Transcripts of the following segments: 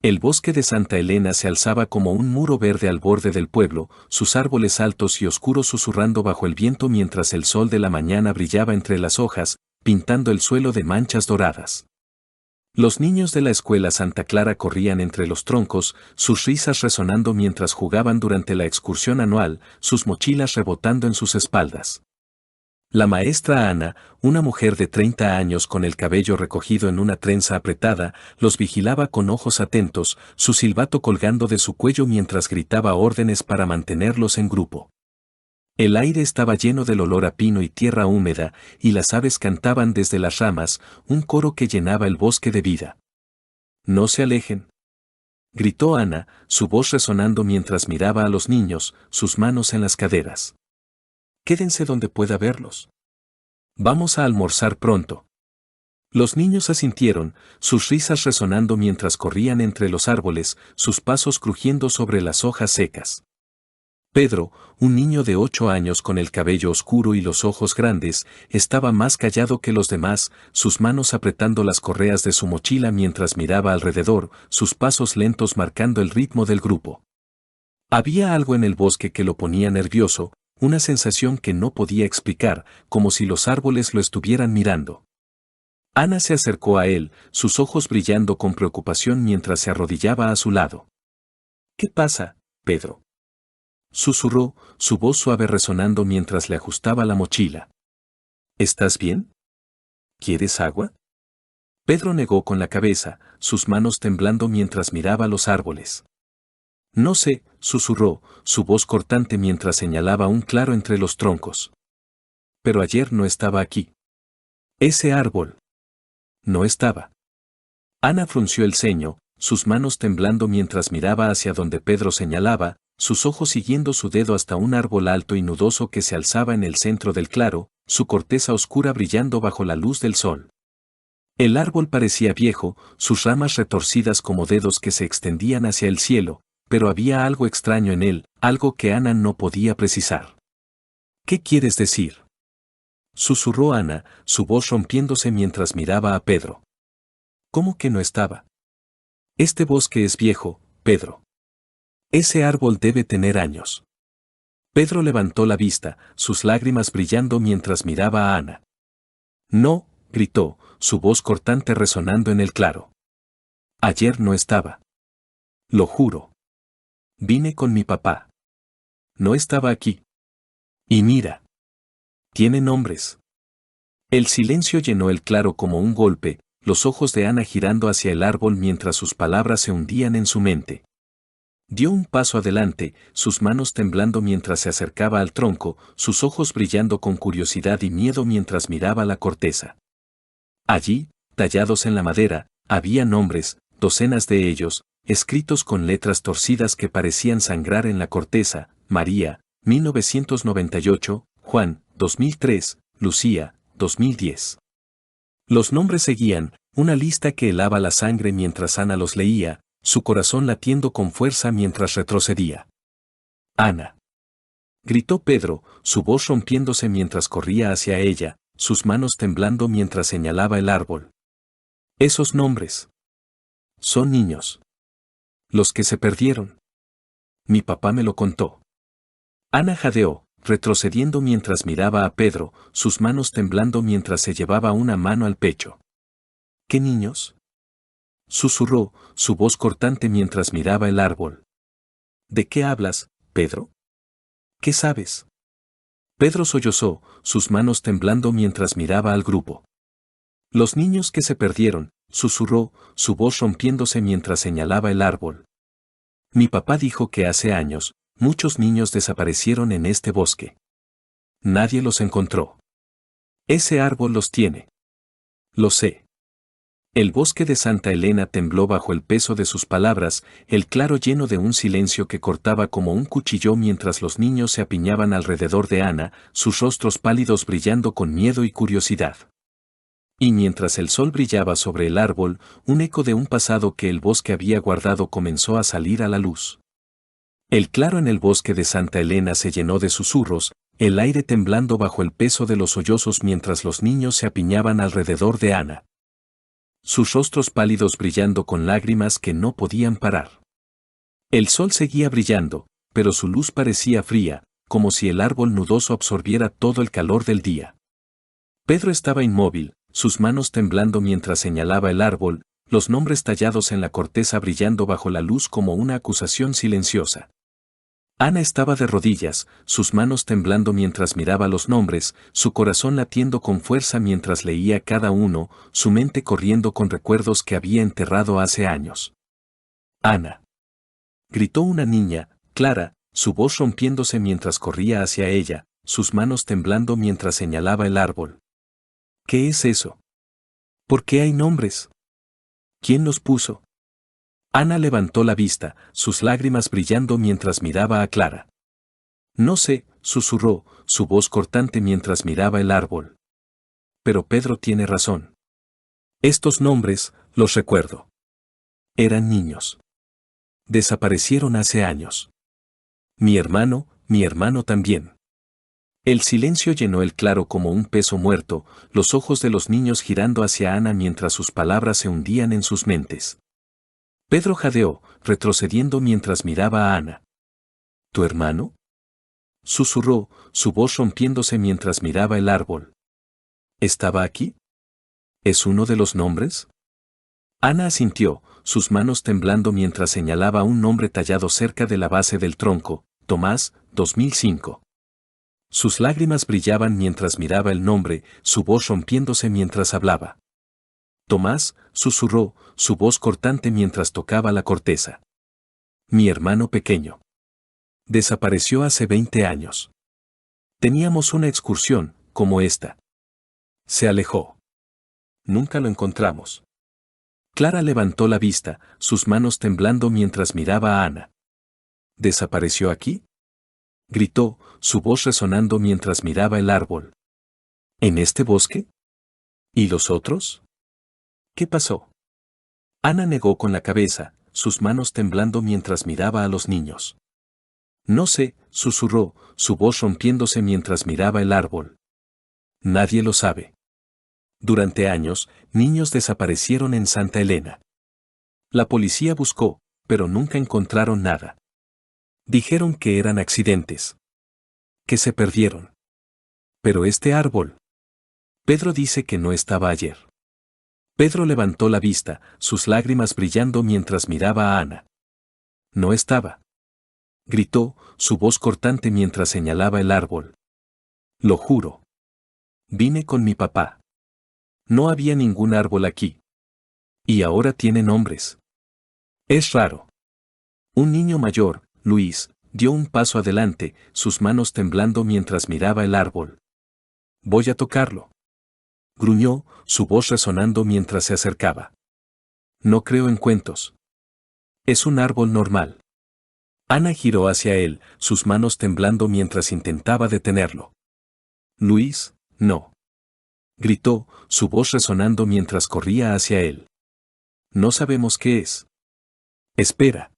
El bosque de Santa Elena se alzaba como un muro verde al borde del pueblo, sus árboles altos y oscuros susurrando bajo el viento mientras el sol de la mañana brillaba entre las hojas, pintando el suelo de manchas doradas. Los niños de la escuela Santa Clara corrían entre los troncos, sus risas resonando mientras jugaban durante la excursión anual, sus mochilas rebotando en sus espaldas. La maestra Ana, una mujer de 30 años con el cabello recogido en una trenza apretada, los vigilaba con ojos atentos, su silbato colgando de su cuello mientras gritaba órdenes para mantenerlos en grupo. El aire estaba lleno del olor a pino y tierra húmeda, y las aves cantaban desde las ramas, un coro que llenaba el bosque de vida. «No se alejen», gritó Ana, su voz resonando mientras miraba a los niños, sus manos en las caderas. «Quédense donde pueda verlos. Vamos a almorzar pronto». Los niños asintieron, sus risas resonando mientras corrían entre los árboles, sus pasos crujiendo sobre las hojas secas. Pedro, un niño de 8 años con el cabello oscuro y los ojos grandes, estaba más callado que los demás, sus manos apretando las correas de su mochila mientras miraba alrededor, sus pasos lentos marcando el ritmo del grupo. Había algo en el bosque que lo ponía nervioso, una sensación que no podía explicar, como si los árboles lo estuvieran mirando. Ana se acercó a él, sus ojos brillando con preocupación mientras se arrodillaba a su lado. «¿Qué pasa, Pedro?», susurró, su voz suave resonando mientras le ajustaba la mochila. «¿Estás bien? ¿Quieres agua?». Pedro negó con la cabeza, sus manos temblando mientras miraba los árboles. «No sé», susurró, su voz cortante mientras señalaba un claro entre los troncos. «Pero ayer no estaba aquí. Ese árbol. No estaba». Ana frunció el ceño, sus manos temblando mientras miraba hacia donde Pedro señalaba, sus ojos siguiendo su dedo hasta un árbol alto y nudoso que se alzaba en el centro del claro, su corteza oscura brillando bajo la luz del sol. El árbol parecía viejo, sus ramas retorcidas como dedos que se extendían hacia el cielo, pero había algo extraño en él, algo que Ana no podía precisar. «¿Qué quieres decir?», susurró Ana, su voz rompiéndose mientras miraba a Pedro. «¿Cómo que no estaba? Este bosque es viejo, Pedro. Ese árbol debe tener años». Pedro levantó la vista, sus lágrimas brillando mientras miraba a Ana. «No», gritó, su voz cortante resonando en el claro. «Ayer no estaba. Lo juro. Vine con mi papá. No estaba aquí. Y mira. Tiene nombres». El silencio llenó el claro como un golpe, los ojos de Ana girando hacia el árbol mientras sus palabras se hundían en su mente. Dio un paso adelante, sus manos temblando mientras se acercaba al tronco, sus ojos brillando con curiosidad y miedo mientras miraba la corteza. Allí, tallados en la madera, había nombres, docenas de ellos, escritos con letras torcidas que parecían sangrar en la corteza: María, 1998, Juan, 2003, Lucía, 2010. Los nombres seguían, una lista que helaba la sangre mientras Ana los leía, su corazón latiendo con fuerza mientras retrocedía. «Ana», gritó Pedro, su voz rompiéndose mientras corría hacia ella, sus manos temblando mientras señalaba el árbol. «Esos nombres. Son niños. Los que se perdieron. Mi papá me lo contó». Ana jadeó, retrocediendo mientras miraba a Pedro, sus manos temblando mientras se llevaba una mano al pecho. «¿Qué niños?», susurró, su voz cortante mientras miraba el árbol. «¿De qué hablas, Pedro? ¿Qué sabes?». Pedro sollozó, sus manos temblando mientras miraba al grupo. «Los niños que se perdieron», susurró, su voz rompiéndose mientras señalaba el árbol. «Mi papá dijo que hace años, muchos niños desaparecieron en este bosque. Nadie los encontró. Ese árbol los tiene. Lo sé». El bosque de Santa Elena tembló bajo el peso de sus palabras, el claro lleno de un silencio que cortaba como un cuchillo mientras los niños se apiñaban alrededor de Ana, sus rostros pálidos brillando con miedo y curiosidad. Y mientras el sol brillaba sobre el árbol, un eco de un pasado que el bosque había guardado comenzó a salir a la luz. El claro en el bosque de Santa Elena se llenó de susurros, el aire temblando bajo el peso de los sollozos mientras los niños se apiñaban alrededor de Ana. sus rostros pálidos brillando con lágrimas que no podían parar. El sol seguía brillando, pero su luz parecía fría, como si el árbol nudoso absorbiera todo el calor del día. Pedro estaba inmóvil, sus manos temblando mientras señalaba el árbol, los nombres tallados en la corteza brillando bajo la luz como una acusación silenciosa. Ana estaba de rodillas, sus manos temblando mientras miraba los nombres, su corazón latiendo con fuerza mientras leía cada uno, su mente corriendo con recuerdos que había enterrado hace años. Ana. Gritó una niña, Clara, su voz rompiéndose mientras corría hacia ella, sus manos temblando mientras señalaba el árbol. ¿Qué es eso? ¿Por qué hay nombres? ¿Quién los puso? Ana levantó la vista, sus lágrimas brillando mientras miraba a Clara. No sé, susurró, su voz cortante mientras miraba el árbol. Pero Pedro tiene razón. Estos nombres, los recuerdo. Eran niños. Desaparecieron hace años. Mi hermano también. El silencio llenó el claro como un peso muerto, los ojos de los niños girando hacia Ana mientras sus palabras se hundían en sus mentes. Pedro jadeó, retrocediendo mientras miraba a Ana. ¿Tu hermano? Susurró, su voz rompiéndose mientras miraba el árbol. ¿Estaba aquí? ¿Es uno de los nombres? Ana asintió, sus manos temblando mientras señalaba un nombre tallado cerca de la base del tronco, Tomás, 2005. Sus lágrimas brillaban mientras miraba el nombre, su voz rompiéndose mientras hablaba. Tomás, susurró, su voz cortante mientras tocaba la corteza. Mi hermano pequeño. Desapareció hace 20 años. Teníamos una excursión, como esta. Se alejó. Nunca lo encontramos. Clara levantó la vista, sus manos temblando mientras miraba a Ana. ¿Desapareció aquí? Gritó, su voz resonando mientras miraba el árbol. ¿En este bosque? ¿Y los otros? ¿Qué pasó? Ana negó con la cabeza, sus manos temblando mientras miraba a los niños. No sé, susurró, su voz rompiéndose mientras miraba el árbol. Nadie lo sabe. Durante años, niños desaparecieron en Santa Elena. La policía buscó, pero nunca encontraron nada. Dijeron que eran accidentes. Que se perdieron. Pero este árbol. Pedro dice que no estaba ayer. Pedro levantó la vista, sus lágrimas brillando mientras miraba a Ana. No estaba. Gritó, su voz cortante mientras señalaba el árbol. Lo juro. Vine con mi papá. No había ningún árbol aquí. Y ahora tiene nombres. Es raro. Un niño mayor, Luis, dio un paso adelante, sus manos temblando mientras miraba el árbol. Voy a tocarlo. Gruñó, su voz resonando mientras se acercaba. No creo en cuentos. Es un árbol normal. Ana giró hacia él, sus manos temblando mientras intentaba detenerlo. Luis, no. Gritó, su voz resonando mientras corría hacia él. No sabemos qué es. Espera.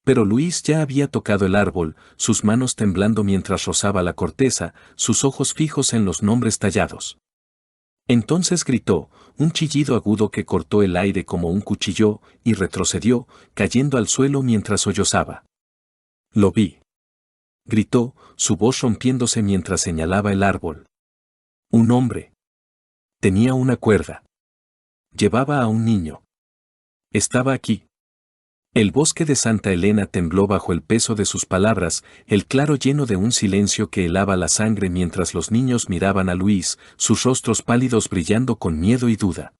Pero Luis ya había tocado el árbol, sus manos temblando mientras rozaba la corteza, sus ojos fijos en los nombres tallados. Entonces gritó, un chillido agudo que cortó el aire como un cuchillo, y retrocedió, cayendo al suelo mientras sollozaba. Lo vi. Gritó, su voz rompiéndose mientras señalaba el árbol. Un hombre. Tenía una cuerda. Llevaba a un niño. Estaba aquí. El bosque de Santa Elena tembló bajo el peso de sus palabras, el claro lleno de un silencio que helaba la sangre mientras los niños miraban a Luis, sus rostros pálidos brillando con miedo y duda.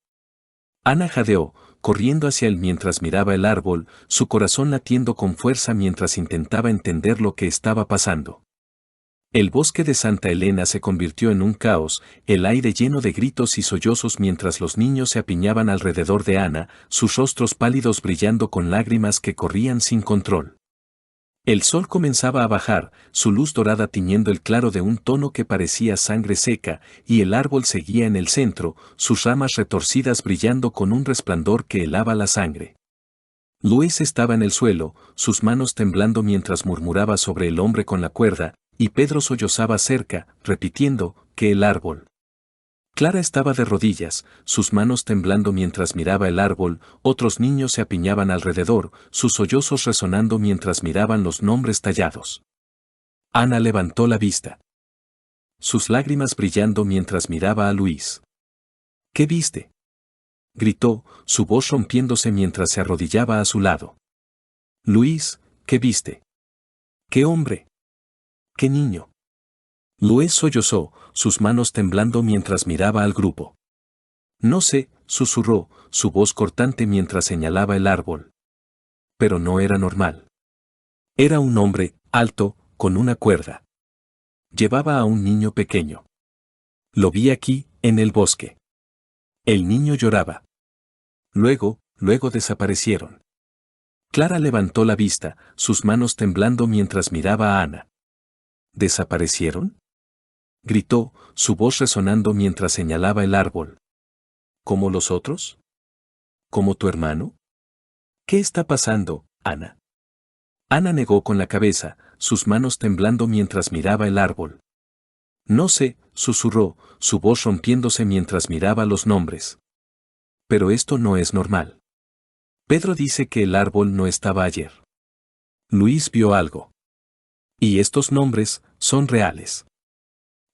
Ana jadeó, corriendo hacia él mientras miraba el árbol, su corazón latiendo con fuerza mientras intentaba entender lo que estaba pasando. El bosque de Santa Elena se convirtió en un caos, el aire lleno de gritos y sollozos mientras los niños se apiñaban alrededor de Ana, sus rostros pálidos brillando con lágrimas que corrían sin control. El sol comenzaba a bajar, su luz dorada tiñendo el claro de un tono que parecía sangre seca, y el árbol seguía en el centro, sus ramas retorcidas brillando con un resplandor que helaba la sangre. Luis estaba en el suelo, sus manos temblando mientras murmuraba sobre el hombre con la cuerda, y Pedro sollozaba cerca, repitiendo, que el árbol. Clara estaba de rodillas, sus manos temblando mientras miraba el árbol, otros niños se apiñaban alrededor, sus sollozos resonando mientras miraban los nombres tallados. Ana levantó la vista, sus lágrimas brillando mientras miraba a Luis. ¿Qué viste?, gritó, su voz rompiéndose mientras se arrodillaba a su lado. Luis, ¿qué viste? ¿Qué hombre? ¿Qué niño? Luis sollozó, sus manos temblando mientras miraba al grupo. No sé, susurró, su voz cortante mientras señalaba el árbol. Pero no era normal. Era un hombre, alto, con una cuerda. Llevaba a un niño pequeño. Lo vi aquí, en el bosque. El niño lloraba. Luego desaparecieron. Clara levantó la vista, sus manos temblando mientras miraba a Ana. ¿Desaparecieron?, gritó, su voz resonando mientras señalaba el árbol. ¿Como los otros? ¿Como tu hermano? ¿Qué está pasando, Ana? Ana negó con la cabeza, sus manos temblando mientras miraba el árbol. No sé, susurró, su voz rompiéndose mientras miraba los nombres. Pero esto no es normal. Pedro dice que el árbol no estaba ayer. Luis vio algo. Y estos nombres son reales.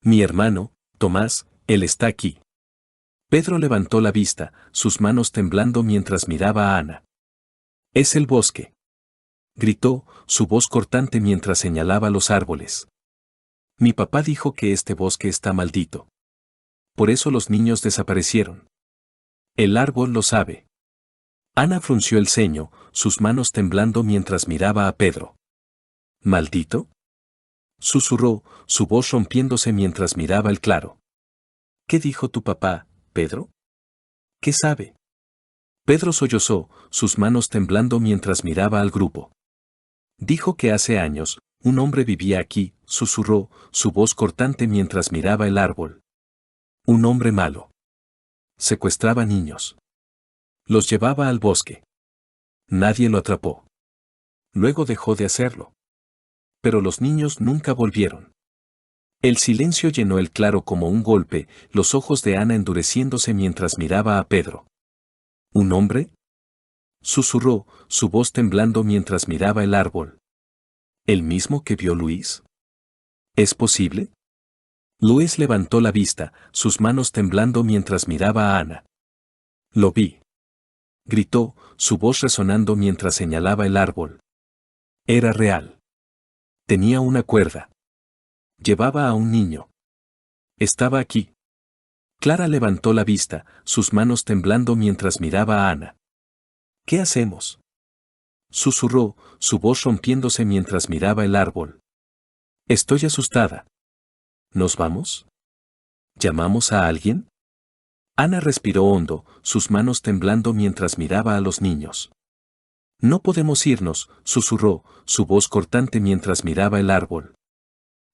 Mi hermano, Tomás, él está aquí. Pedro levantó la vista, sus manos temblando mientras miraba a Ana. Es el bosque, gritó, su voz cortante mientras señalaba los árboles. Mi papá dijo que este bosque está maldito. Por eso los niños desaparecieron. El árbol lo sabe. Ana frunció el ceño, sus manos temblando mientras miraba a Pedro. ¿Maldito?, susurró, su voz rompiéndose mientras miraba el claro. ¿Qué dijo tu papá, Pedro? ¿Qué sabe? Pedro sollozó, sus manos temblando mientras miraba al grupo. Dijo que hace años, un hombre vivía aquí, susurró, su voz cortante mientras miraba el árbol. Un hombre malo. Secuestraba niños. Los llevaba al bosque. Nadie lo atrapó. Luego dejó de hacerlo. Pero los niños nunca volvieron. El silencio llenó el claro como un golpe, los ojos de Ana endureciéndose mientras miraba a Pedro. ¿Un hombre?, susurró, su voz temblando mientras miraba el árbol. ¿El mismo que vio Luis? ¿Es posible? Luis levantó la vista, sus manos temblando mientras miraba a Ana. Lo vi, gritó, su voz resonando mientras señalaba el árbol. Era real. Tenía una cuerda. Llevaba a un niño. Estaba aquí. Clara levantó la vista, sus manos temblando mientras miraba a Ana. ¿Qué hacemos?, susurró, su voz rompiéndose mientras miraba el árbol. Estoy asustada. ¿Nos vamos? ¿Llamamos a alguien? Ana respiró hondo, sus manos temblando mientras miraba a los niños. No podemos irnos, susurró, su voz cortante mientras miraba el árbol.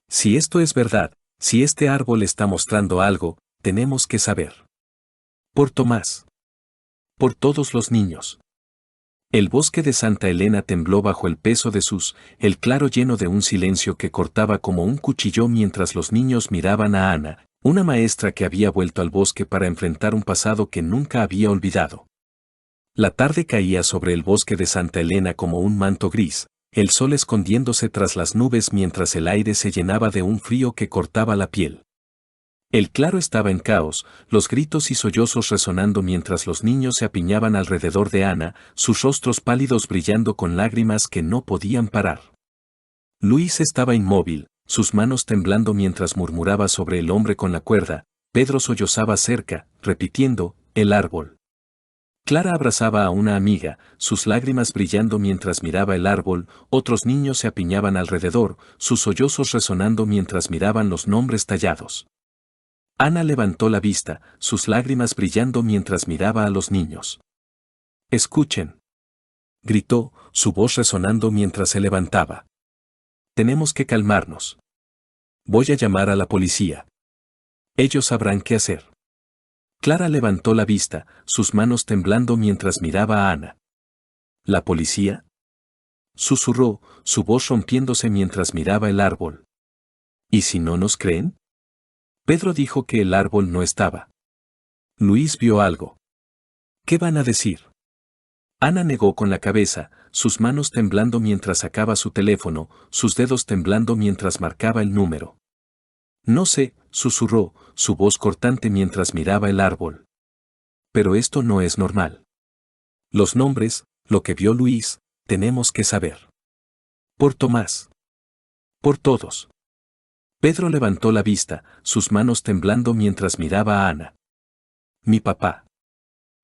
Si esto es verdad, si este árbol está mostrando algo, tenemos que saber. Por Tomás. Por todos los niños. El bosque de Santa Elena tembló bajo el peso de el claro lleno de un silencio que cortaba como un cuchillo mientras los niños miraban a Ana, una maestra que había vuelto al bosque para enfrentar un pasado que nunca había olvidado. La tarde caía sobre el bosque de Santa Elena como un manto gris, el sol escondiéndose tras las nubes mientras el aire se llenaba de un frío que cortaba la piel. El claro estaba en caos, los gritos y sollozos resonando mientras los niños se apiñaban alrededor de Ana, sus rostros pálidos brillando con lágrimas que no podían parar. Luis estaba inmóvil, sus manos temblando mientras murmuraba sobre el hombre con la cuerda. Pedro sollozaba cerca, repitiendo, el árbol. Clara abrazaba a una amiga, sus lágrimas brillando mientras miraba el árbol, otros niños se apiñaban alrededor, sus sollozos resonando mientras miraban los nombres tallados. Ana levantó la vista, sus lágrimas brillando mientras miraba a los niños. «Escuchen», gritó, su voz resonando mientras se levantaba. «Tenemos que calmarnos. Voy a llamar a la policía. Ellos sabrán qué hacer». Clara levantó la vista, sus manos temblando mientras miraba a Ana. «¿La policía?», susurró, su voz rompiéndose mientras miraba el árbol. «¿Y si no nos creen?». Pedro dijo que el árbol no estaba. Luis vio algo. ¿Qué van a decir? Ana negó con la cabeza, sus manos temblando mientras sacaba su teléfono, sus dedos temblando mientras marcaba el número. No sé, susurró, su voz cortante mientras miraba el árbol. Pero esto no es normal. Los nombres, lo que vio Luis, tenemos que saber. Por Tomás. Por todos. Pedro levantó la vista, sus manos temblando mientras miraba a Ana. Mi papá.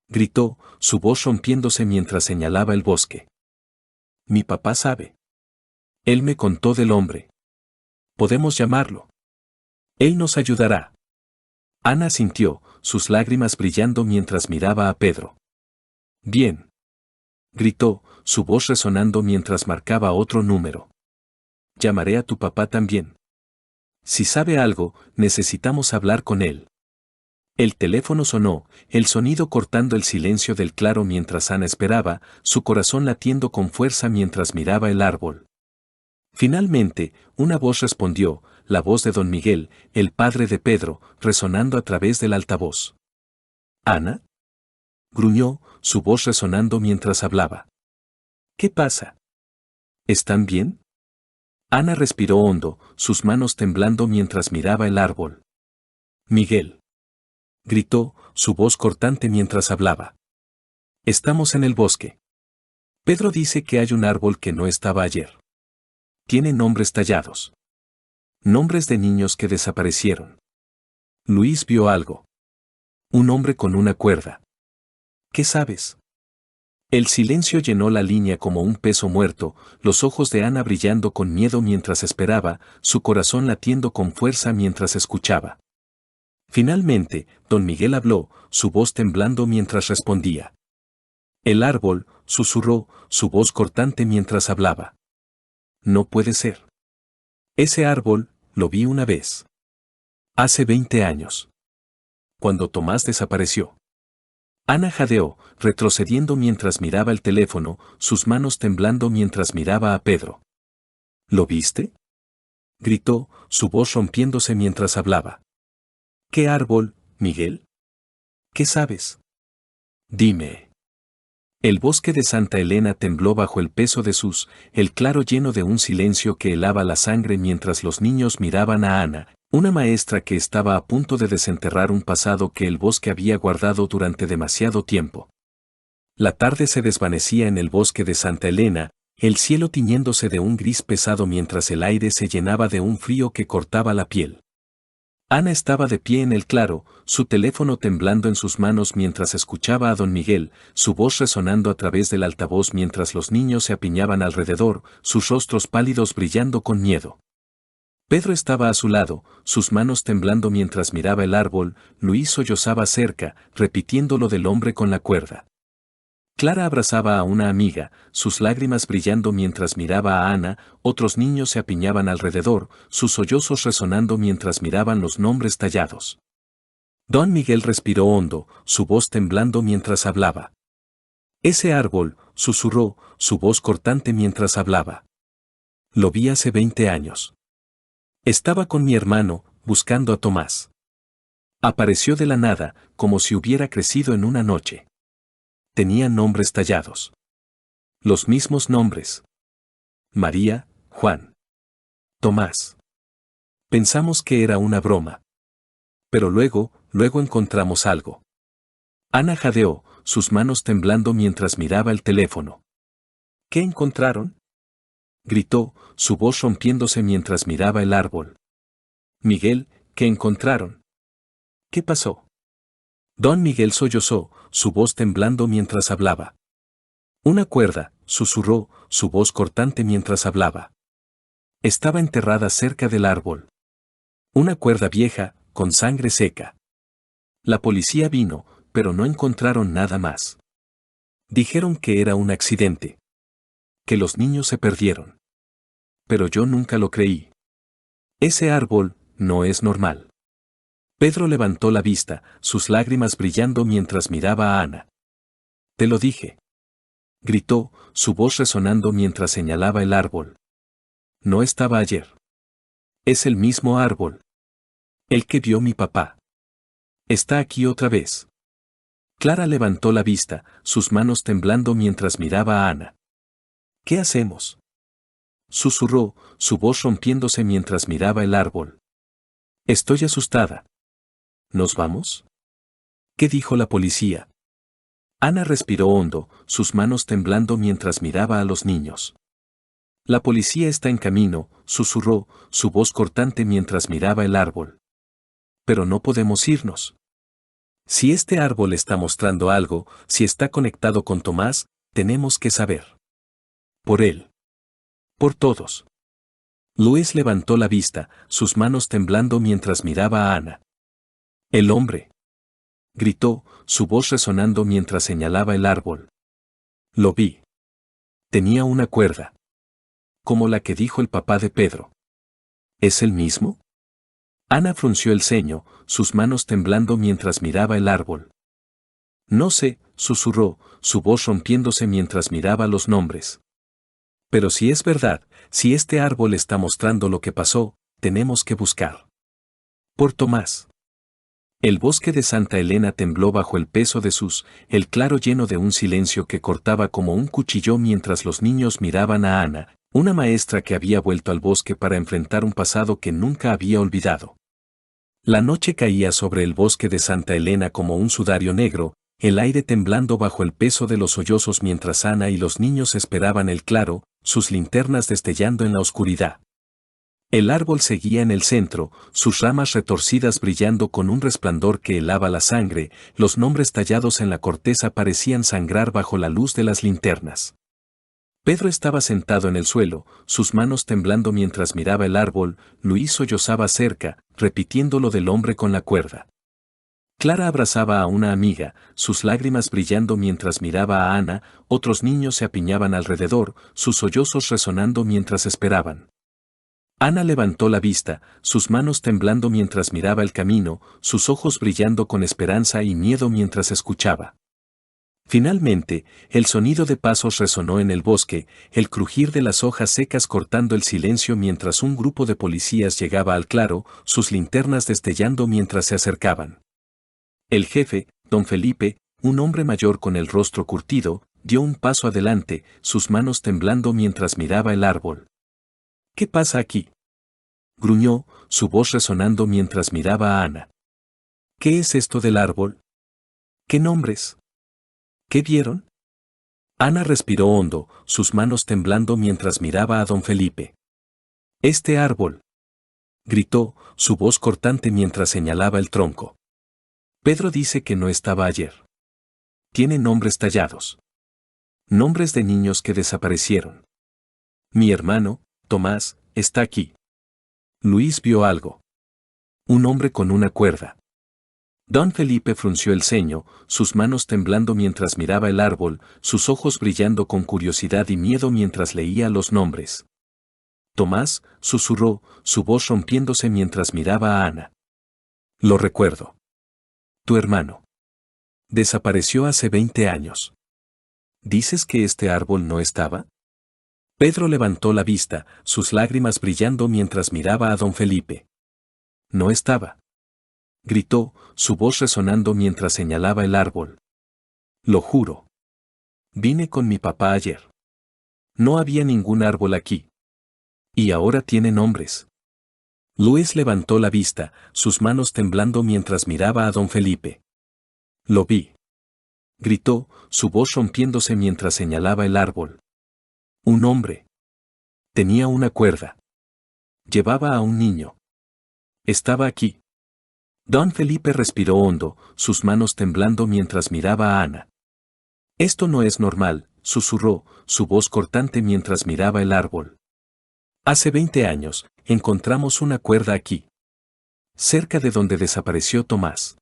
Gritó, su voz rompiéndose mientras señalaba el bosque. Mi papá sabe. Él me contó del hombre. Podemos llamarlo. Él nos ayudará. Ana sintió, sus lágrimas brillando mientras miraba a Pedro. Bien. Gritó, su voz resonando mientras marcaba otro número. Llamaré a tu papá también. Si sabe algo, necesitamos hablar con él. El teléfono sonó, el sonido cortando el silencio del claro mientras Ana esperaba, su corazón latiendo con fuerza mientras miraba el árbol. Finalmente, una voz respondió, la voz de don Miguel, el padre de Pedro, resonando a través del altavoz. ¿Ana? Gruñó, su voz resonando mientras hablaba. ¿Qué pasa? ¿Están bien? Ana respiró hondo, sus manos temblando mientras miraba el árbol. Miguel. Gritó, su voz cortante mientras hablaba. Estamos en el bosque. Pedro dice que hay un árbol que no estaba ayer. Tiene nombres tallados. Nombres de niños que desaparecieron. Luis vio algo. Un hombre con una cuerda. ¿Qué sabes? El silencio llenó la línea como un peso muerto, los ojos de Ana brillando con miedo mientras esperaba, su corazón latiendo con fuerza mientras escuchaba. Finalmente, don Miguel habló, su voz temblando mientras respondía. El árbol, susurró, su voz cortante mientras hablaba. No puede ser. Ese árbol, lo vi una vez. Hace 20 años. Cuando Tomás desapareció. Ana jadeó, retrocediendo mientras miraba el teléfono, sus manos temblando mientras miraba a Pedro. ¿Lo viste? Gritó, su voz rompiéndose mientras hablaba. ¿Qué árbol, Miguel? ¿Qué sabes? Dime. El bosque de Santa Elena tembló bajo el peso de el claro lleno de un silencio que helaba la sangre mientras los niños miraban a Ana, una maestra que estaba a punto de desenterrar un pasado que el bosque había guardado durante demasiado tiempo. La tarde se desvanecía en el bosque de Santa Elena, el cielo tiñéndose de un gris pesado mientras el aire se llenaba de un frío que cortaba la piel. Ana estaba de pie en el claro, su teléfono temblando en sus manos mientras escuchaba a don Miguel, su voz resonando a través del altavoz mientras los niños se apiñaban alrededor, sus rostros pálidos brillando con miedo. Pedro estaba a su lado, sus manos temblando mientras miraba el árbol, Luis sollozaba cerca, repitiendo lo del hombre con la cuerda. Clara abrazaba a una amiga, sus lágrimas brillando mientras miraba a Ana, otros niños se apiñaban alrededor, sus sollozos resonando mientras miraban los nombres tallados. Don Miguel respiró hondo, su voz temblando mientras hablaba. Ese árbol, susurró, su voz cortante mientras hablaba. Lo vi hace 20 años. Estaba con mi hermano, buscando a Tomás. Apareció de la nada, como si hubiera crecido en una noche. Tenía nombres tallados. Los mismos nombres. María, Juan. Tomás. Pensamos que era una broma. Pero luego encontramos algo. Ana jadeó, sus manos temblando mientras miraba el teléfono. ¿Qué encontraron? Gritó, su voz rompiéndose mientras miraba el árbol. Miguel, ¿qué encontraron? ¿Qué pasó? Don Miguel sollozó, su voz temblando mientras hablaba. Una cuerda, susurró, su voz cortante mientras hablaba. Estaba enterrada cerca del árbol. Una cuerda vieja, con sangre seca. La policía vino, pero no encontraron nada más. Dijeron que era un accidente. Que los niños se perdieron. Pero yo nunca lo creí. Ese árbol, no es normal. Pedro levantó la vista, sus lágrimas brillando mientras miraba a Ana. Te lo dije. Gritó, su voz resonando mientras señalaba el árbol. No estaba ayer. Es el mismo árbol. El que vio mi papá. Está aquí otra vez. Clara levantó la vista, sus manos temblando mientras miraba a Ana. ¿Qué hacemos?, susurró, su voz rompiéndose mientras miraba el árbol. Estoy asustada. ¿Nos vamos?, ¿qué dijo la policía? Ana respiró hondo, sus manos temblando mientras miraba a los niños. La policía está en camino, susurró, su voz cortante mientras miraba el árbol. Pero no podemos irnos. Si este árbol está mostrando algo, si está conectado con Tomás, tenemos que saber. Por él. Por todos. Luis levantó la vista, sus manos temblando mientras miraba a Ana. El hombre. Gritó, su voz resonando mientras señalaba el árbol. Lo vi. Tenía una cuerda. Como la que dijo el papá de Pedro. ¿Es el mismo? Ana frunció el ceño, sus manos temblando mientras miraba el árbol. No sé, susurró, su voz rompiéndose mientras miraba los nombres. Pero si es verdad, si este árbol está mostrando lo que pasó, tenemos que buscar. Por Tomás. El bosque de Santa Elena tembló bajo el peso de el claro lleno de un silencio que cortaba como un cuchillo mientras los niños miraban a Ana, una maestra que había vuelto al bosque para enfrentar un pasado que nunca había olvidado. La noche caía sobre el bosque de Santa Elena como un sudario negro, el aire temblando bajo el peso de los sollozos mientras Ana y los niños esperaban el claro, sus linternas destellando en la oscuridad. El árbol seguía en el centro, sus ramas retorcidas brillando con un resplandor que helaba la sangre, los nombres tallados en la corteza parecían sangrar bajo la luz de las linternas. Pedro estaba sentado en el suelo, sus manos temblando mientras miraba el árbol, Luis sollozaba cerca, repitiendo lo del hombre con la cuerda. Clara abrazaba a una amiga, sus lágrimas brillando mientras miraba a Ana, otros niños se apiñaban alrededor, sus sollozos resonando mientras esperaban. Ana levantó la vista, sus manos temblando mientras miraba el camino, sus ojos brillando con esperanza y miedo mientras escuchaba. Finalmente, el sonido de pasos resonó en el bosque, el crujir de las hojas secas cortando el silencio mientras un grupo de policías llegaba al claro, sus linternas destellando mientras se acercaban. El jefe, don Felipe, un hombre mayor con el rostro curtido, dio un paso adelante, sus manos temblando mientras miraba el árbol. ¿Qué pasa aquí?, gruñó, su voz resonando mientras miraba a Ana. ¿Qué es esto del árbol? ¿Qué nombres? ¿Qué vieron? Ana respiró hondo, sus manos temblando mientras miraba a don Felipe. Este árbol, gritó, su voz cortante mientras señalaba el tronco. Pedro dice que no estaba ayer. Tiene nombres tallados. Nombres de niños que desaparecieron. Mi hermano, Tomás, está aquí. Luis vio algo. Un hombre con una cuerda. Don Felipe frunció el ceño, sus manos temblando mientras miraba el árbol, sus ojos brillando con curiosidad y miedo mientras leía los nombres. Tomás, susurró, su voz rompiéndose mientras miraba a Ana. Lo recuerdo. Tu hermano. Desapareció hace 20 años. ¿Dices que este árbol no estaba? Pedro levantó la vista, sus lágrimas brillando mientras miraba a don Felipe. No estaba. Gritó, su voz resonando mientras señalaba el árbol. Lo juro. Vine con mi papá ayer. No había ningún árbol aquí. Y ahora tiene nombres. Luis levantó la vista, sus manos temblando mientras miraba a don Felipe. Lo vi. Gritó, su voz rompiéndose mientras señalaba el árbol. Un hombre. Tenía una cuerda. Llevaba a un niño. Estaba aquí. Don Felipe respiró hondo, sus manos temblando mientras miraba a Ana. Esto no es normal, susurró, su voz cortante mientras miraba el árbol. Hace 20 años, encontramos una cuerda aquí. Cerca de donde desapareció Tomás.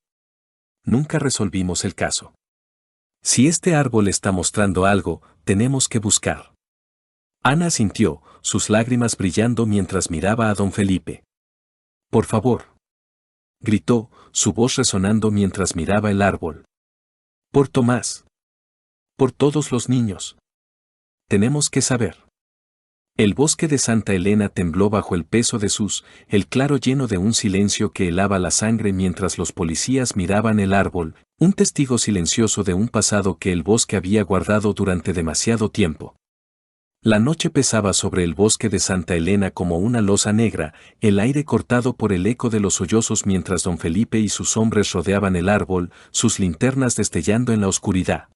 Nunca resolvimos el caso. Si este árbol está mostrando algo, tenemos que buscar. Ana asintió, sus lágrimas brillando mientras miraba a don Felipe. Por favor. Gritó, su voz resonando mientras miraba el árbol. Por Tomás. Por todos los niños. Tenemos que saber. El bosque de Santa Elena tembló bajo el peso de el claro lleno de un silencio que helaba la sangre mientras los policías miraban el árbol, Un testigo silencioso de un pasado que el bosque había guardado durante demasiado tiempo. La noche pesaba sobre el bosque de Santa Elena como una losa negra, el aire cortado por el eco de los sollozos mientras don Felipe y sus hombres rodeaban el árbol, sus linternas destellando en la oscuridad.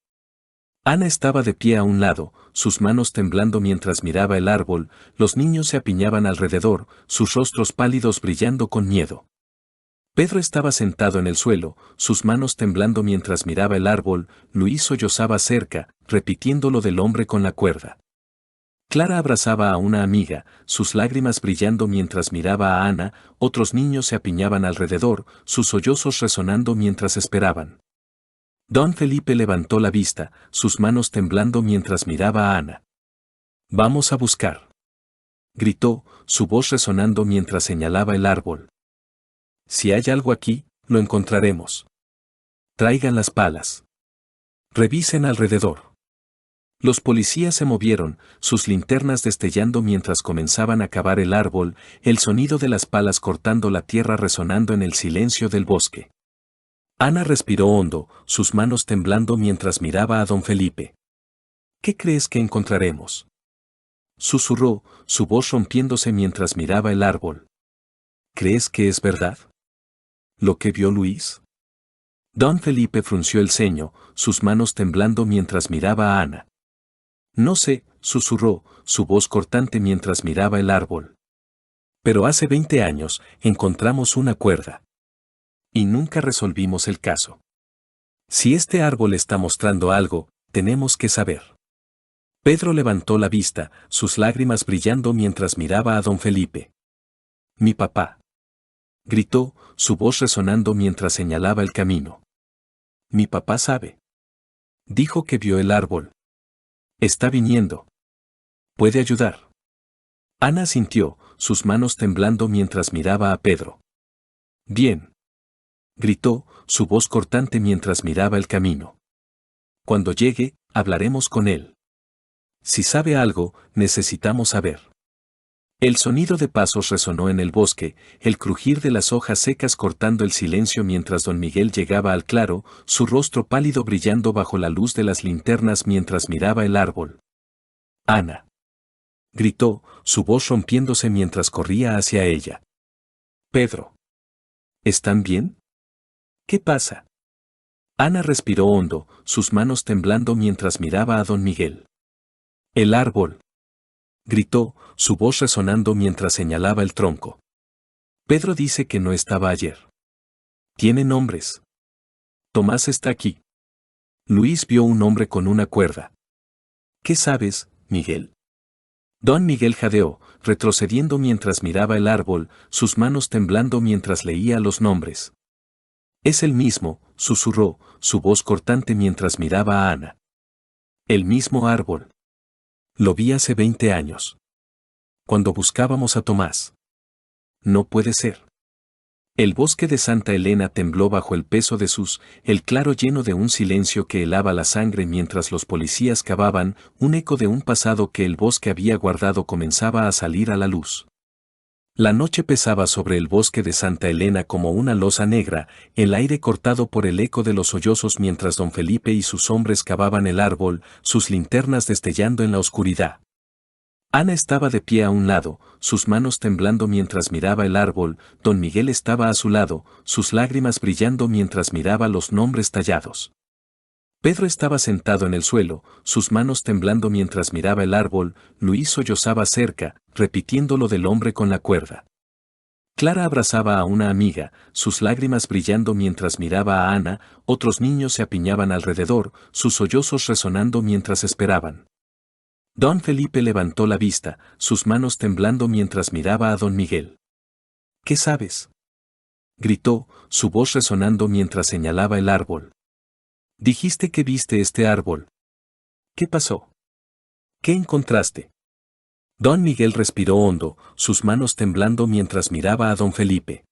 Ana estaba de pie a un lado, sus manos temblando mientras miraba el árbol, los niños se apiñaban alrededor, sus rostros pálidos brillando con miedo. Pedro estaba sentado en el suelo, sus manos temblando mientras miraba el árbol, Luis sollozaba cerca, repitiendo lo del hombre con la cuerda. Clara abrazaba a una amiga, sus lágrimas brillando mientras miraba a Ana, otros niños se apiñaban alrededor, sus sollozos resonando mientras esperaban. Don Felipe levantó la vista, sus manos temblando mientras miraba a Ana. «Vamos a buscar», gritó, su voz resonando mientras señalaba el árbol. «Si hay algo aquí, lo encontraremos. Traigan las palas. Revisen alrededor». Los policías se movieron, sus linternas destellando mientras comenzaban a cavar el árbol, el sonido de las palas cortando la tierra resonando en el silencio del bosque. Ana respiró hondo, sus manos temblando mientras miraba a don Felipe. «¿Qué crees que encontraremos?», susurró, su voz rompiéndose mientras miraba el árbol. «¿Crees que es verdad lo que vio Luis?». Don Felipe frunció el ceño, sus manos temblando mientras miraba a Ana. «No sé», susurró, su voz cortante mientras miraba el árbol. «Pero hace 20 años, encontramos una cuerda. Y nunca resolvimos el caso. Si este árbol está mostrando algo, tenemos que saber». Pedro levantó la vista, sus lágrimas brillando mientras miraba a don Felipe. «Mi papá», gritó, su voz resonando mientras señalaba el camino. «Mi papá sabe. Dijo que vio el árbol. Está viniendo. ¿Puede ayudar?». Ana sintió, sus manos temblando mientras miraba a Pedro. «Bien», gritó, su voz cortante mientras miraba el camino. «Cuando llegue, hablaremos con él. Si sabe algo, necesitamos saber». El sonido de pasos resonó en el bosque, el crujir de las hojas secas cortando el silencio mientras don Miguel llegaba al claro, su rostro pálido brillando bajo la luz de las linternas mientras miraba el árbol. «Ana», gritó, su voz rompiéndose mientras corría hacia ella. «Pedro. ¿Están bien? ¿Qué pasa?». Ana respiró hondo, sus manos temblando mientras miraba a don Miguel. «El árbol», gritó, su voz resonando mientras señalaba el tronco. «Pedro dice que no estaba ayer. Tiene nombres. Tomás está aquí». Luis vio un hombre con una cuerda. «¿Qué sabes, Miguel?». Don Miguel jadeó, retrocediendo mientras miraba el árbol, sus manos temblando mientras leía los nombres. «Es el mismo», susurró, su voz cortante mientras miraba a Ana. «El mismo árbol. Lo vi hace 20 años. Cuando buscábamos a Tomás». «No puede ser». El bosque de Santa Elena tembló bajo el peso de el claro lleno de un silencio que helaba la sangre mientras los policías cavaban, un eco de un pasado que el bosque había guardado comenzaba a salir a la luz. La noche pesaba sobre el bosque de Santa Elena como una losa negra, el aire cortado por el eco de los sollozos mientras don Felipe y sus hombres cavaban el árbol, sus linternas destellando en la oscuridad. Ana estaba de pie a un lado, sus manos temblando mientras miraba el árbol, don Miguel estaba a su lado, sus lágrimas brillando mientras miraba los nombres tallados. Pedro estaba sentado en el suelo, sus manos temblando mientras miraba el árbol, Luis sollozaba cerca, repitiendo lo del hombre con la cuerda. Clara abrazaba a una amiga, sus lágrimas brillando mientras miraba a Ana, otros niños se apiñaban alrededor, sus sollozos resonando mientras esperaban. Don Felipe levantó la vista, sus manos temblando mientras miraba a don Miguel. «¿Qué sabes?», gritó, su voz resonando mientras señalaba el árbol. «Dijiste que viste este árbol. ¿Qué pasó? ¿Qué encontraste?». Don Miguel respiró hondo, sus manos temblando mientras miraba a don Felipe.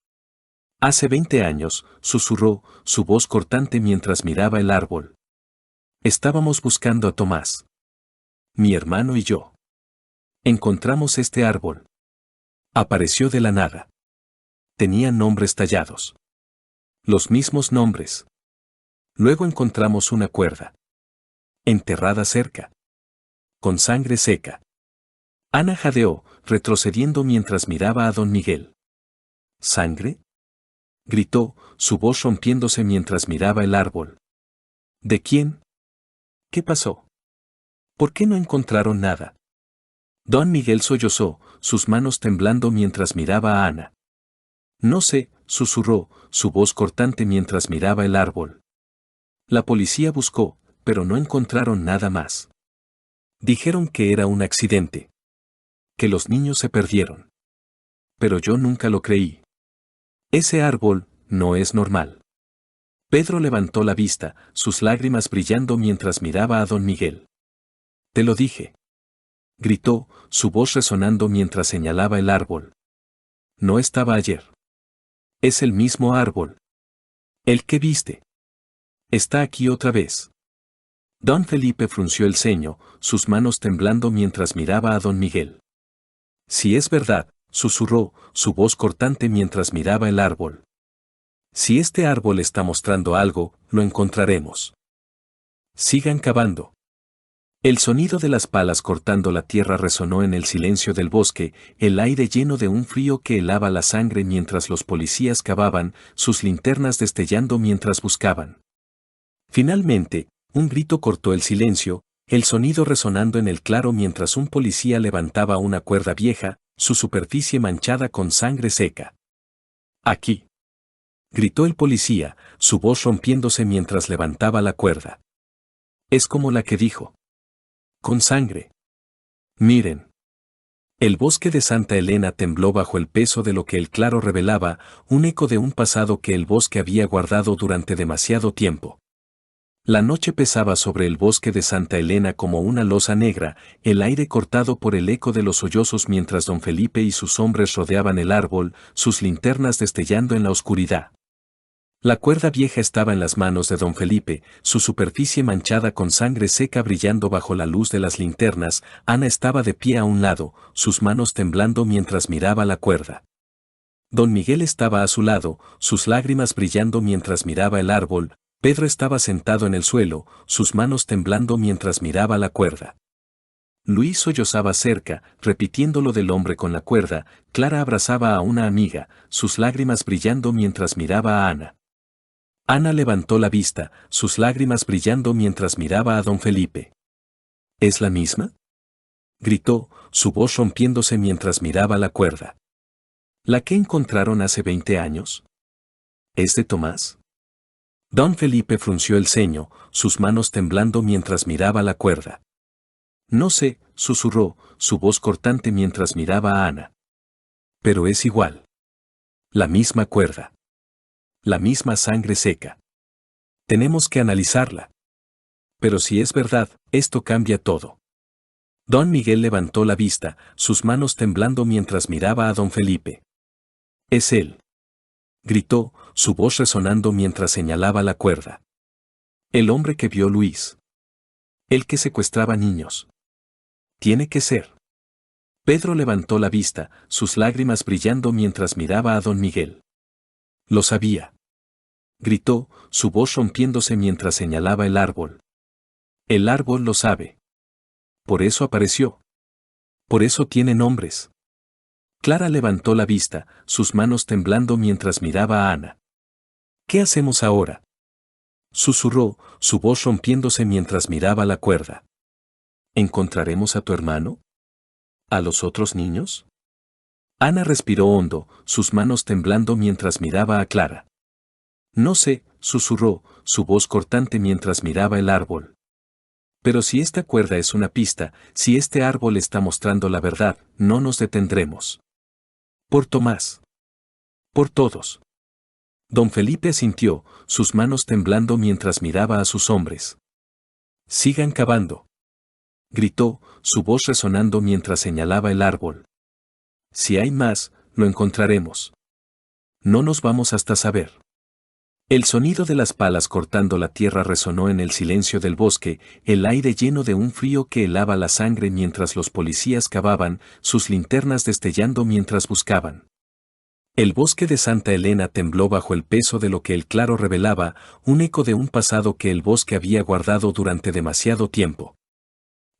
«Hace 20 años», susurró, su voz cortante mientras miraba el árbol. «Estábamos buscando a Tomás. Mi hermano y yo. Encontramos este árbol. Apareció de la nada. Tenía nombres tallados. Los mismos nombres. Luego encontramos una cuerda. Enterrada cerca. Con sangre seca. Ana jadeó, retrocediendo mientras miraba a don Miguel. ¿Sangre?, gritó, su voz rompiéndose mientras miraba el árbol. ¿De quién? ¿Qué pasó? ¿Por qué no encontraron nada? Don Miguel sollozó, sus manos temblando mientras miraba a Ana. No sé, susurró, su voz cortante mientras miraba el árbol. La policía buscó, pero no encontraron nada más. Dijeron que era un accidente. Que los niños se perdieron. Pero yo nunca lo creí. Ese árbol no es normal. Pedro levantó la vista, sus lágrimas brillando mientras miraba a don Miguel. Te lo dije. Gritó, su voz resonando mientras señalaba el árbol. No estaba ayer. Es el mismo árbol. El que viste. Está aquí otra vez. Don Felipe frunció el ceño, sus manos temblando mientras miraba a don Miguel. Si es verdad, susurró, su voz cortante mientras miraba el árbol. Si este árbol está mostrando algo, lo encontraremos. Sigan cavando. El sonido de las palas cortando la tierra resonó en el silencio del bosque, el aire lleno de un frío que helaba la sangre mientras los policías cavaban, sus linternas destellando mientras buscaban. Finalmente, un grito cortó el silencio, el sonido resonando en el claro mientras un policía levantaba una cuerda vieja, su superficie manchada con sangre seca. Aquí. Gritó el policía, su voz rompiéndose mientras levantaba la cuerda. Es como la que dijo. Con sangre. Miren. El bosque de Santa Elena tembló bajo el peso de lo que el claro revelaba, un eco de un pasado que el bosque había guardado durante demasiado tiempo. La noche pesaba sobre el bosque de Santa Elena como una losa negra, el aire cortado por el eco de los sollozos mientras don Felipe y sus hombres rodeaban el árbol, sus linternas destellando en la oscuridad. La cuerda vieja estaba en las manos de don Felipe, su superficie manchada con sangre seca brillando bajo la luz de las linternas. Ana estaba de pie a un lado, sus manos temblando mientras miraba la cuerda. Don Miguel estaba a su lado, sus lágrimas brillando mientras miraba el árbol. Pedro estaba sentado en el suelo, sus manos temblando mientras miraba la cuerda. Luis sollozaba cerca, repitiendo lo del hombre con la cuerda. Clara abrazaba a una amiga, sus lágrimas brillando mientras miraba a Ana. Ana levantó la vista, sus lágrimas brillando mientras miraba a don Felipe. ¿Es la misma?, gritó, su voz rompiéndose mientras miraba la cuerda. ¿La que encontraron hace 20 años? ¿Es de Tomás? Don Felipe frunció el ceño, sus manos temblando mientras miraba la cuerda. No sé, susurró, su voz cortante mientras miraba a Ana. Pero es igual. La misma cuerda. La misma sangre seca. Tenemos que analizarla. Pero si es verdad, esto cambia todo. Don Miguel levantó la vista, sus manos temblando mientras miraba a don Felipe. Es él. Gritó, su voz resonando mientras señalaba la cuerda. El hombre que vio Luis. El que secuestraba niños. Tiene que ser. Pedro levantó la vista, sus lágrimas brillando mientras miraba a don Miguel. Lo sabía. Gritó, su voz rompiéndose mientras señalaba el árbol. El árbol lo sabe. Por eso apareció. Por eso tiene nombres. Clara levantó la vista, sus manos temblando mientras miraba a Ana. ¿Qué hacemos ahora?, susurró, su voz rompiéndose mientras miraba la cuerda. ¿Encontraremos a tu hermano? ¿A los otros niños? Ana respiró hondo, sus manos temblando mientras miraba a Clara. No sé, susurró, su voz cortante mientras miraba el árbol. Pero si esta cuerda es una pista, si este árbol está mostrando la verdad, no nos detendremos. Por Tomás. Por todos. Don Felipe asintió, sus manos temblando mientras miraba a sus hombres. Sigan cavando. Gritó, su voz resonando mientras señalaba el árbol. Si hay más, lo encontraremos. No nos vamos hasta saber. El sonido de las palas cortando la tierra resonó en el silencio del bosque, el aire lleno de un frío que helaba la sangre mientras los policías cavaban, sus linternas destellando mientras buscaban. El bosque de Santa Elena tembló bajo el peso de lo que el claro revelaba, un eco de un pasado que el bosque había guardado durante demasiado tiempo.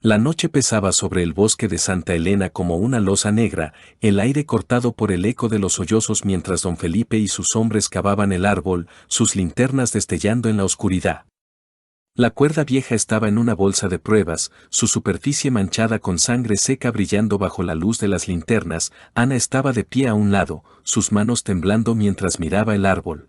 La noche pesaba sobre el bosque de Santa Elena como una losa negra, el aire cortado por el eco de los sollozos mientras don Felipe y sus hombres cavaban el árbol, sus linternas destellando en la oscuridad. La cuerda vieja estaba en una bolsa de pruebas, su superficie manchada con sangre seca brillando bajo la luz de las linternas. Ana estaba de pie a un lado, sus manos temblando mientras miraba el árbol.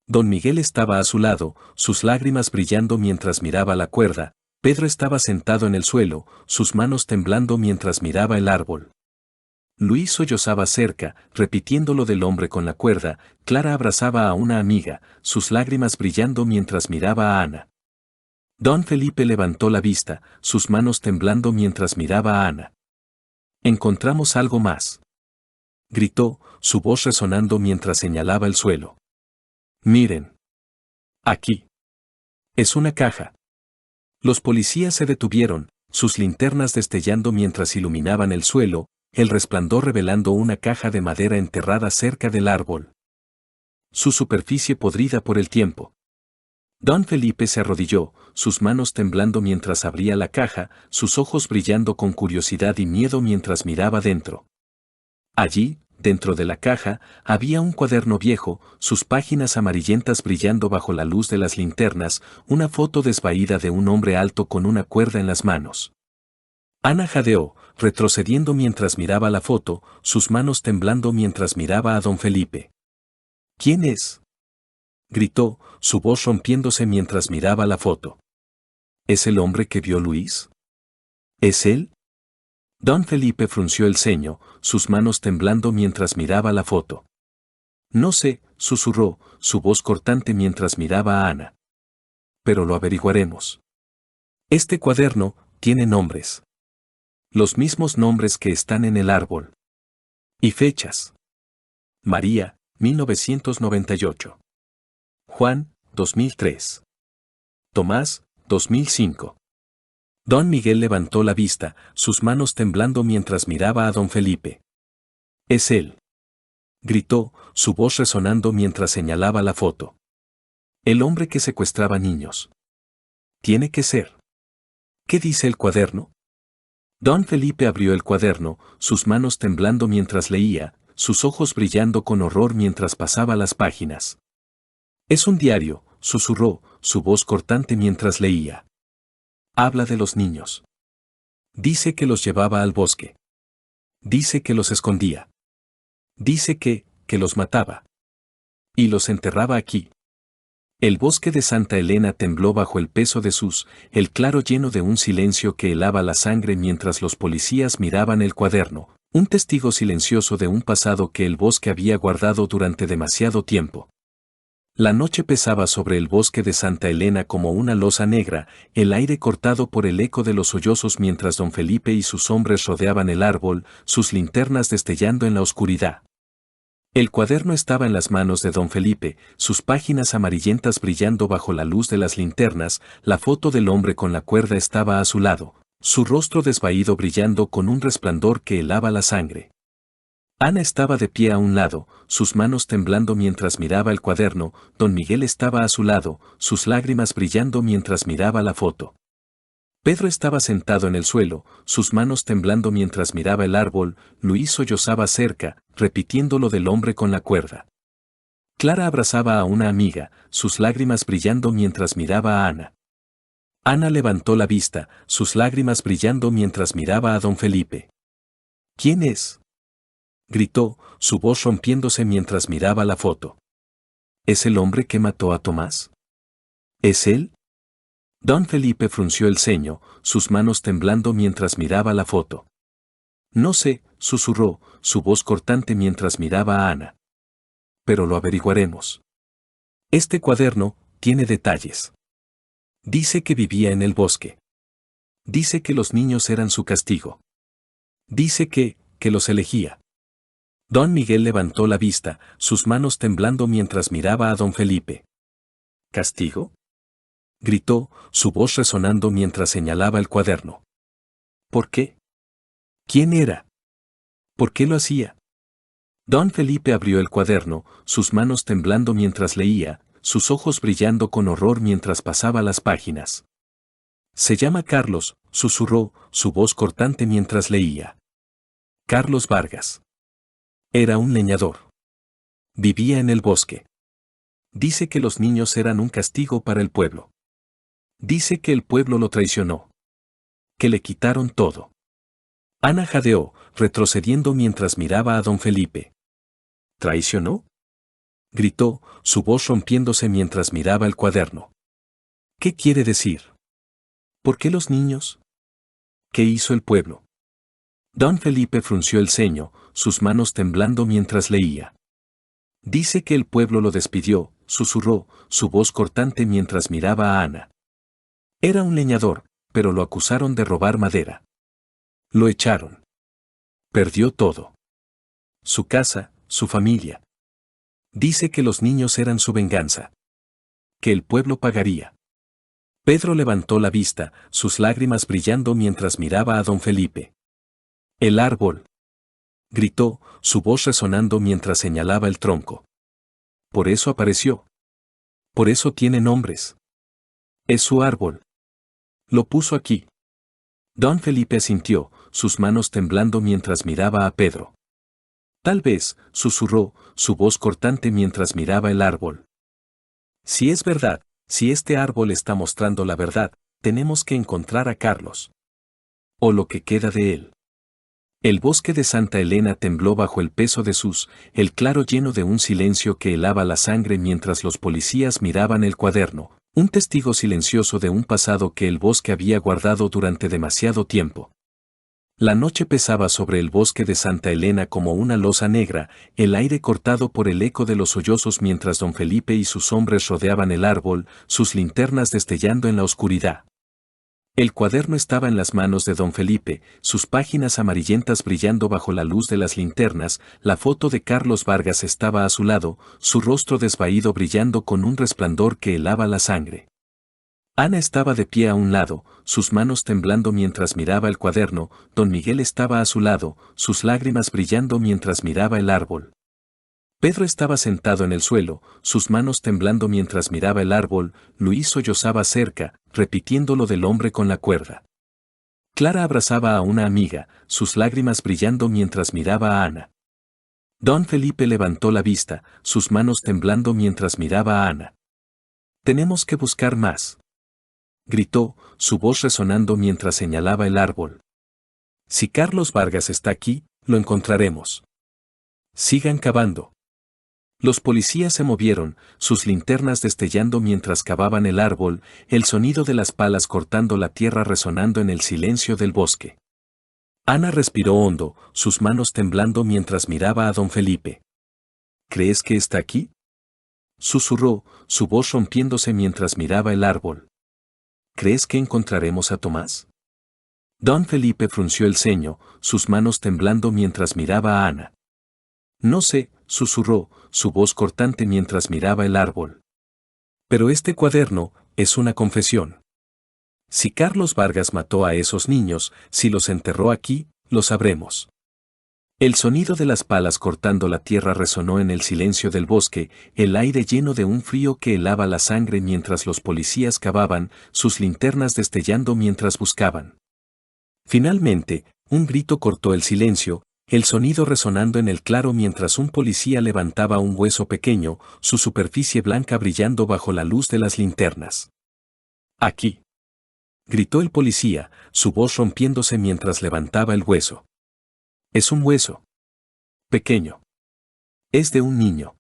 Don Miguel estaba a su lado, sus lágrimas brillando mientras miraba la cuerda. Pedro estaba sentado en el suelo, sus manos temblando mientras miraba el árbol. Luis sollozaba cerca, repitiendo lo del hombre con la cuerda. Clara abrazaba a una amiga, sus lágrimas brillando mientras miraba a Ana. Don Felipe levantó la vista, sus manos temblando mientras miraba a Ana. «Encontramos algo más», gritó, su voz resonando mientras señalaba el suelo. «Miren. Aquí. Es una caja». Los policías se detuvieron, sus linternas destellando mientras iluminaban el suelo, el resplandor revelando una caja de madera enterrada cerca del árbol. Su superficie podrida por el tiempo. Don Felipe se arrodilló, sus manos temblando mientras abría la caja, sus ojos brillando con curiosidad y miedo mientras miraba dentro. Allí, dentro de la caja, había un cuaderno viejo, sus páginas amarillentas brillando bajo la luz de las linternas, una foto desvaída de un hombre alto con una cuerda en las manos. Ana jadeó, retrocediendo mientras miraba la foto, sus manos temblando mientras miraba a don Felipe. «¿Quién es?», gritó, su voz rompiéndose mientras miraba la foto. «¿Es el hombre que vio Luis? ¿Es él?». Don Felipe frunció el ceño, sus manos temblando mientras miraba la foto. «No sé», susurró, su voz cortante mientras miraba a Ana. «Pero lo averiguaremos. Este cuaderno tiene nombres. Los mismos nombres que están en el árbol. Y fechas. María, 1998. Juan, 2003. Tomás, 2005. Don Miguel levantó la vista, sus manos temblando mientras miraba a don Felipe. «Es él», gritó, su voz resonando mientras señalaba la foto. «El hombre que secuestraba niños. Tiene que ser». «¿Qué dice el cuaderno?». Don Felipe abrió el cuaderno, sus manos temblando mientras leía, sus ojos brillando con horror mientras pasaba las páginas. «Es un diario», susurró, su voz cortante mientras leía. «Habla de los niños. Dice que los llevaba al bosque. Dice que los escondía. Dice que los mataba. Y los enterraba aquí». El bosque de Santa Elena tembló bajo el peso de el claro lleno de un silencio que helaba la sangre mientras los policías miraban el cuaderno, un testigo silencioso de un pasado que el bosque había guardado durante demasiado tiempo. La noche pesaba sobre el bosque de Santa Elena como una losa negra, el aire cortado por el eco de los sollozos mientras don Felipe y sus hombres rodeaban el árbol, sus linternas destellando en la oscuridad. El cuaderno estaba en las manos de don Felipe, sus páginas amarillentas brillando bajo la luz de las linternas, la foto del hombre con la cuerda estaba a su lado, su rostro desvaído brillando con un resplandor que helaba la sangre. Ana estaba de pie a un lado, sus manos temblando mientras miraba el cuaderno, don Miguel estaba a su lado, sus lágrimas brillando mientras miraba la foto. Pedro estaba sentado en el suelo, sus manos temblando mientras miraba el árbol. Luis sollozaba cerca, repitiendo lo del hombre con la cuerda. Clara abrazaba a una amiga, sus lágrimas brillando mientras miraba a Ana. Ana levantó la vista, sus lágrimas brillando mientras miraba a don Felipe. «¿Quién es?», gritó, su voz rompiéndose mientras miraba la foto. «¿Es el hombre que mató a Tomás? ¿Es él?». Don Felipe frunció el ceño, sus manos temblando mientras miraba la foto. «No sé», susurró, su voz cortante mientras miraba a Ana. «Pero lo averiguaremos. Este cuaderno tiene detalles. Dice que vivía en el bosque. Dice que los niños eran su castigo. Dice que los elegía». Don Miguel levantó la vista, sus manos temblando mientras miraba a don Felipe. «¿Castigo?», gritó, su voz resonando mientras señalaba el cuaderno. «¿Por qué? ¿Quién era? ¿Por qué lo hacía?». Don Felipe abrió el cuaderno, sus manos temblando mientras leía, sus ojos brillando con horror mientras pasaba las páginas. Se llama Carlos, susurró, su voz cortante mientras leía. Carlos Vargas. Era un leñador. Vivía en el bosque. Dice que los niños eran un castigo para el pueblo. Dice que el pueblo lo traicionó. Que le quitaron todo. Ana jadeó, retrocediendo mientras miraba a don Felipe. ¿Traicionó? Gritó, su voz rompiéndose mientras miraba el cuaderno. ¿Qué quiere decir? ¿Por qué los niños? ¿Qué hizo el pueblo? Don Felipe frunció el ceño, sus manos temblando mientras leía. Dice que el pueblo lo despidió, susurró, su voz cortante mientras miraba a Ana. Era un leñador, pero lo acusaron de robar madera. Lo echaron. Perdió todo. Su casa, su familia. Dice que los niños eran su venganza. Que el pueblo pagaría. Pedro levantó la vista, sus lágrimas brillando mientras miraba a don Felipe. El árbol. Gritó, su voz resonando mientras señalaba el tronco. Por eso apareció. Por eso tiene nombres. Es su árbol. Lo puso aquí. Don Felipe asintió, sus manos temblando mientras miraba a Pedro. Tal vez, susurró, su voz cortante mientras miraba el árbol. Si es verdad, si este árbol está mostrando la verdad, tenemos que encontrar a Carlos. O lo que queda de él. El bosque de Santa Elena tembló bajo el peso de el claro lleno de un silencio que helaba la sangre mientras los policías miraban el cuaderno, un testigo silencioso de un pasado que el bosque había guardado durante demasiado tiempo. La noche pesaba sobre el bosque de Santa Elena como una losa negra, el aire cortado por el eco de los sollozos mientras don Felipe y sus hombres rodeaban el árbol, sus linternas destellando en la oscuridad. El cuaderno estaba en las manos de don Felipe, sus páginas amarillentas brillando bajo la luz de las linternas, la foto de Carlos Vargas estaba a su lado, su rostro desvaído brillando con un resplandor que helaba la sangre. Ana estaba de pie a un lado, sus manos temblando mientras miraba el cuaderno, don Miguel estaba a su lado, sus lágrimas brillando mientras miraba el árbol. Pedro estaba sentado en el suelo, sus manos temblando mientras miraba el árbol, Luis sollozaba cerca, repitiendo lo del hombre con la cuerda. Clara abrazaba a una amiga, sus lágrimas brillando mientras miraba a Ana. Don Felipe levantó la vista, sus manos temblando mientras miraba a Ana. Tenemos que buscar más. Gritó, su voz resonando mientras señalaba el árbol. Si Carlos Vargas está aquí, lo encontraremos. Sigan cavando. Los policías se movieron, sus linternas destellando mientras cavaban el árbol, el sonido de las palas cortando la tierra resonando en el silencio del bosque. Ana respiró hondo, sus manos temblando mientras miraba a don Felipe. ¿Crees que está aquí? Susurró, su voz rompiéndose mientras miraba el árbol. ¿Crees que encontraremos a Tomás? Don Felipe frunció el ceño, sus manos temblando mientras miraba a Ana. No sé, susurró, su voz cortante mientras miraba el árbol. Pero este cuaderno es una confesión. Si Carlos Vargas mató a esos niños, si los enterró aquí, lo sabremos. El sonido de las palas cortando la tierra resonó en el silencio del bosque, el aire lleno de un frío que helaba la sangre mientras los policías cavaban, sus linternas destellando mientras buscaban. Finalmente, un grito cortó el silencio, el sonido resonando en el claro mientras un policía levantaba un hueso pequeño, su superficie blanca brillando bajo la luz de las linternas. Aquí. Gritó el policía, su voz rompiéndose mientras levantaba el hueso. Es un hueso. Pequeño. Es de un niño.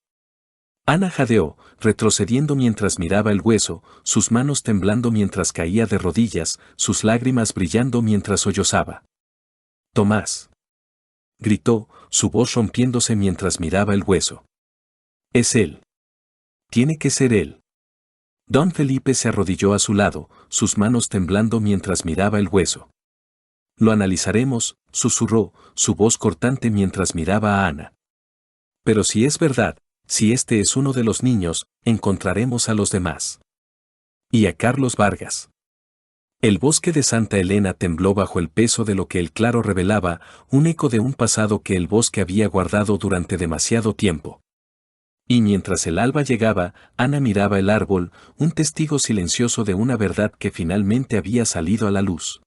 Ana jadeó, retrocediendo mientras miraba el hueso, sus manos temblando mientras caía de rodillas, sus lágrimas brillando mientras sollozaba. Tomás. Gritó, su voz rompiéndose mientras miraba el hueso. Es él. Tiene que ser él. Don Felipe se arrodilló a su lado, sus manos temblando mientras miraba el hueso. Lo analizaremos, susurró, su voz cortante mientras miraba a Ana. Pero si es verdad, si este es uno de los niños, encontraremos a los demás. Y a Carlos Vargas. El bosque de Santa Elena tembló bajo el peso de lo que el claro revelaba, un eco de un pasado que el bosque había guardado durante demasiado tiempo. Y mientras el alba llegaba, Ana miraba el árbol, un testigo silencioso de una verdad que finalmente había salido a la luz.